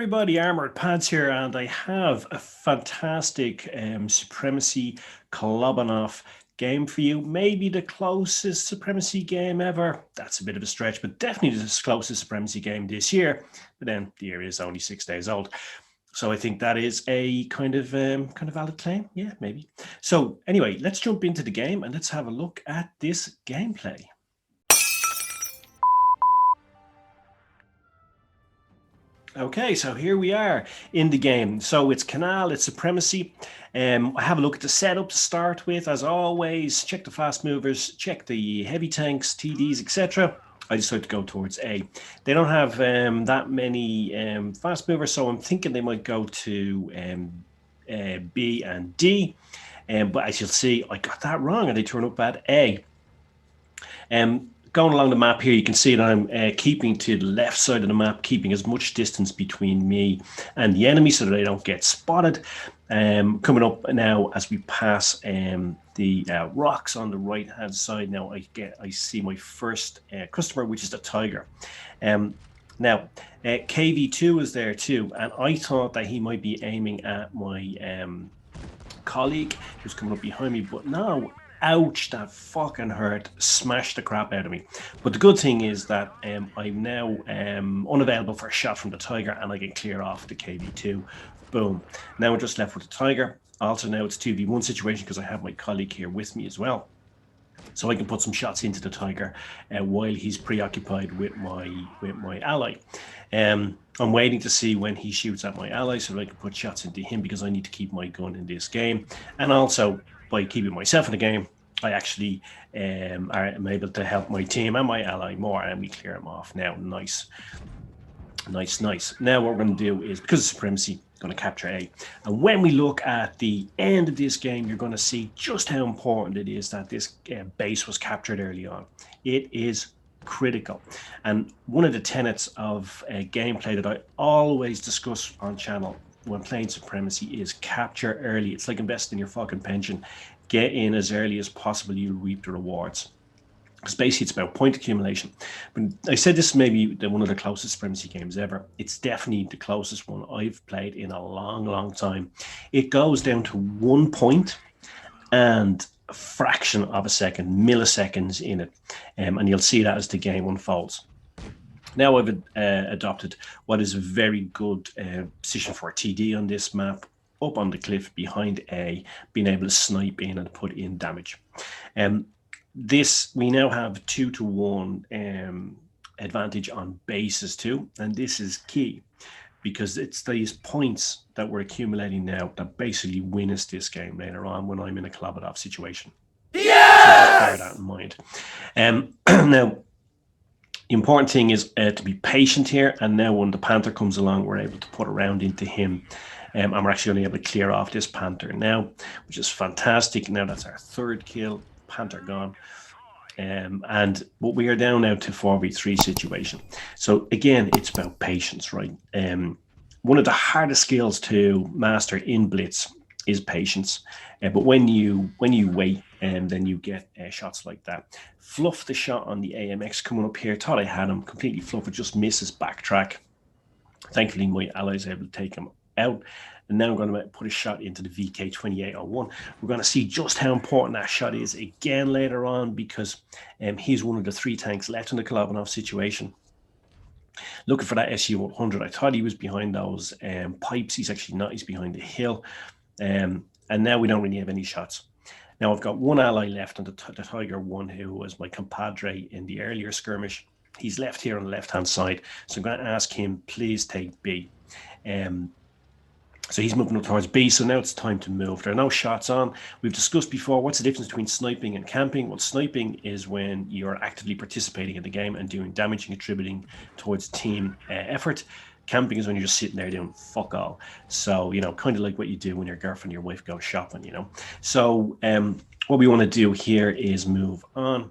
everybody, Armored Pads here, and I have a fantastic Supremacy Kolobanov game for you. Maybe the closest Supremacy game ever. That's a bit of a stretch, but definitely the closest Supremacy game this year. But then the year is only 6 days old. So I think that is a kind of valid claim. Yeah, maybe. So anyway, let's jump into the game and let's have a look at this gameplay. Okay, so here we are in the game. So it's Canal, it's Supremacy. I have a look at the setup to start with, as always. Check the fast movers, check the heavy tanks, TDs, etc. I decided to go towards A. They don't have that many fast movers, so I'm thinking they might go to B and D. But as you'll see, I got that wrong, and they turn up at A. Going along the map here, you can see that I'm keeping to the left side of the map, keeping as much distance between me and the enemy so that I don't get spotted. Coming up now as we pass the rocks on the right-hand side, now I see my first customer, which is the Tiger. Now, KV2 is there too, and I thought that he might be aiming at my colleague who's coming up behind me, but no. Ouch, that fucking hurt. Smashed the crap out of me. But the good thing is that I'm now unavailable for a shot from the Tiger, and I can clear off the KV2. Boom. Now we're just left with the Tiger. Also now it's 2v1 situation because I have my colleague here with me as well. So I can put some shots into the Tiger while he's preoccupied with my ally. I'm waiting to see when he shoots at my ally so that I can put shots into him because I need to keep my gun in this game. And also, by keeping myself in the game, I actually am able to help my team and my ally more, and we clear him off now. Nice. Now what we're going to do is, because of Supremacy, going to capture A. And when we look at the end of this game, you're going to see just how important it is that this base was captured early on. It is critical. And one of the tenets of gameplay that I always discuss on channel when playing Supremacy is capture early. It's like investing in your fucking pension. Get in as early as possible, you'll reap the rewards. Because basically it's about point accumulation. But I said this may be one of the closest Supremacy games ever. It's definitely the closest one I've played in a long time. It goes down to 1 point and a fraction of a second, milliseconds in it. And you'll see that as the game unfolds. Now I've adopted what is a very good position for a TD on this map, up on the cliff behind A, being able to snipe in and put in damage. We now have 2-to-1 advantage on bases too, and this is key because it's these points that we're accumulating now that basically win us this game later on when I'm in a Kolobanov situation. Yes! So just bear that in mind. Now, the important thing is to be patient here, and now when the Panther comes along, we're able to put a round into him, and we're actually only able to clear off this Panther now, which is fantastic. Now that's our third kill, Panther gone. But we are down now to 4v3 situation. So again, it's about patience, right? One of the hardest skills to master in Blitz is patience. But when you wait, then you get shots like that. Fluff the shot on the AMX coming up here. Thought I had him completely fluff. It just misses backtrack. Thankfully, my ally is able to take him out. And now I'm going to put a shot into the VK2801. We're going to see just how important that shot is again later on because he's one of the 3 tanks left in the Kolobanov situation. Looking for that SU-100. I thought he was behind those pipes. He's actually not. He's behind the hill. And now we don't really have any shots. Now I've got one ally left on the Tiger 1 who was my compadre in the earlier skirmish. He's left here on the left-hand side. So I'm going to ask him, please take B. So he's moving up towards B, so now it's time to move. There are no shots on. We've discussed before, what's the difference between sniping and camping? Well, sniping is when you're actively participating in the game and doing damage and contributing towards team effort. Camping is when you're just sitting there doing fuck all. So, kind of like what you do when your girlfriend, your wife goes shopping, So what we want to do here is move on.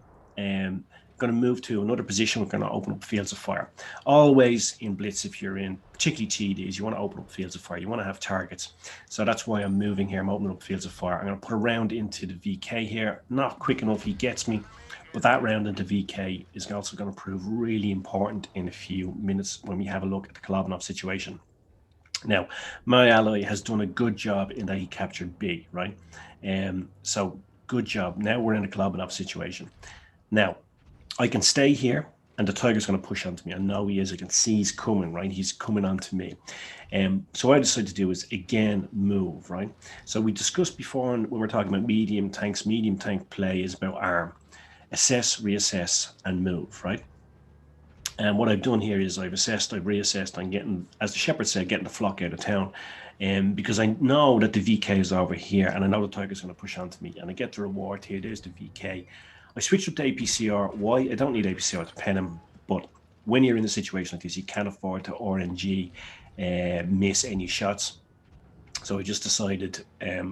Going to move to another position. We're going to open up fields of fire. Always in Blitz, if you're in particularly TDs, you want to open up fields of fire. You want to have targets. So that's why I'm moving here. I'm opening up fields of fire. I'm going to put a round into the VK here. Not quick enough, he gets me. But that round into VK is also going to prove really important in a few minutes when we have a look at the Kolobanov situation. Now, my ally has done a good job in that he captured B, right? So good job. Now we're in a Kolobanov situation. Now, I can stay here and the tiger's going to push onto me. I know he is. I can see he's coming, right? He's coming onto me. So what I decided to do is, again, move, right? So we discussed before when we're talking about medium tanks, medium tank play is about arm. Assess, reassess, and move, right? And what I've done here is I've assessed, I've reassessed, I'm getting, as the shepherd said, getting the flock out of town. Because I know that the VK is over here and I know the tiger's going to push onto me and I get the reward here. There's the VK. I switched up to APCR. Why? I don't need APCR to pen him, but when you're in a situation like this, you can't afford to RNG miss any shots. So I just decided,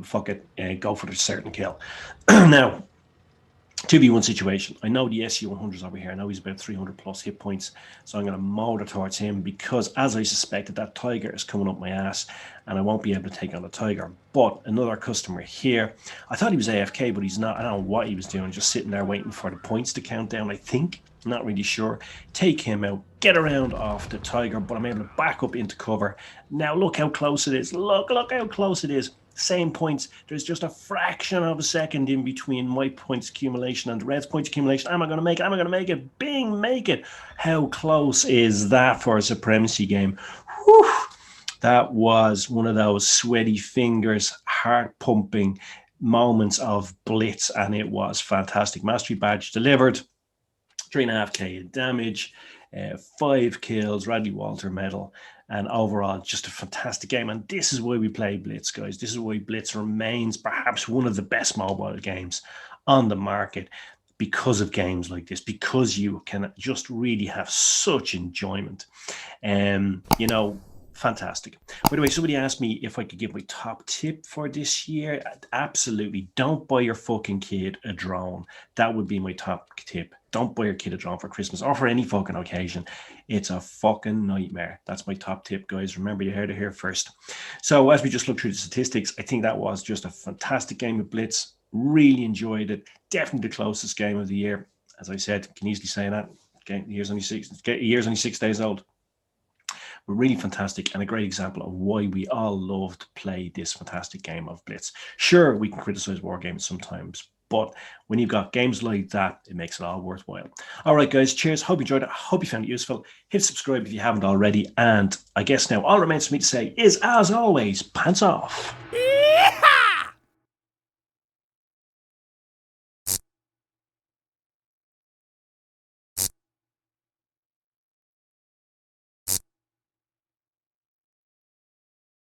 fuck it, go for the certain kill. Now, 2v1 situation. I know the SU100 is over here. I know he's about 300 plus hit points. So I'm going to motor towards him because, as I suspected, that tiger is coming up my ass and I won't be able to take on the tiger. But another customer here, I thought he was AFK, but he's not. I don't know what he was doing, just sitting there waiting for the points to count down, I think. Not really sure. Take him out, get around off the tiger, but I'm able to back up into cover. Now look how close it is. Look how close it is. Same points. There's just a fraction of a second in between my points accumulation and the red's points accumulation. Am I going to make it? Am I going to make it? Bing, make it. How close is that for a Supremacy game? Whew. That was one of those sweaty fingers, heart pumping moments of Blitz, and it was fantastic. Mastery badge delivered, 3.5k damage, 5 kills, Radley Walter medal, and overall just a fantastic game. And this is why we play Blitz, guys. This is why Blitz remains perhaps one of the best mobile games on the market, because of games like this, because you can just really have such enjoyment. You know, fantastic. By the way, somebody asked me if I could give my top tip for this year. Absolutely. Don't buy your fucking kid a drone. That would be my top tip. Don't buy your kid a drone for Christmas or for any fucking occasion. It's a fucking nightmare. That's my top tip, guys. Remember, you heard it here first. So as we just look through the statistics, I think that was just a fantastic game of Blitz. Really enjoyed it. Definitely the closest game of the year. As I said, can easily say that. The year's only 6 days old. But really fantastic and a great example of why we all love to play this fantastic game of Blitz. Sure, we can criticize war games sometimes, but when you've got games like that, it makes it all worthwhile. All right, guys, cheers. Hope you enjoyed it. Hope you found it useful. Hit subscribe if you haven't already. And I guess now all remains for me to say is, as always, pants off.